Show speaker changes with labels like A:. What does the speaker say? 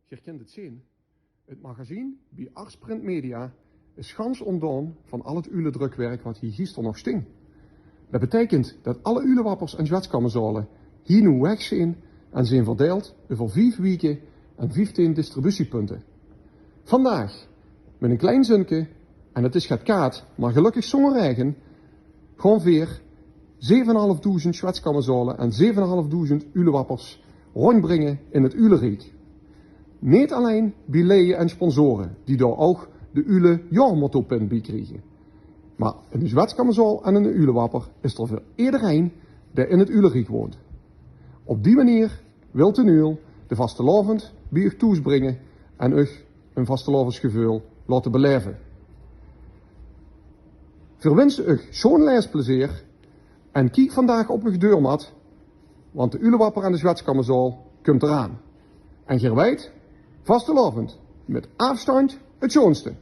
A: Je kent het zien. Het magazine bij Arsprint Media is gans ontdaan van al het ule drukwerk wat hier gisteren nog sting. Dat betekent dat alle ulewappers en zwetskammerzalen hier nu weg zijn en zijn verdeeld over 5 weken en 15 distributiepunten. Vandaag, met een klein zunke, en het is gaat kaat, maar gelukkig zonder regen, gewoon weer 7.500 zwetskammerzalen en 7.500 ulewappers rondbrengen in het ulerijk. Niet alleen bij leeën en sponsoren, die daar ook de ule jaarmotto-pin bij krijgen. Maar in een zwetskammerzaal en een ulewapper is er voor iedereen die in het ulerijk woont. Op die manier wil de uil de vastelavond bij u thuis brengen en u een vastelavondsgevoel laten beleven. Verwens u zo'n leesplezier en kijk vandaag op uw deurmat, want de ulewapper en de zwetskammerzaal komt eraan. En je weet, vastelavond, met afstand het schoonste.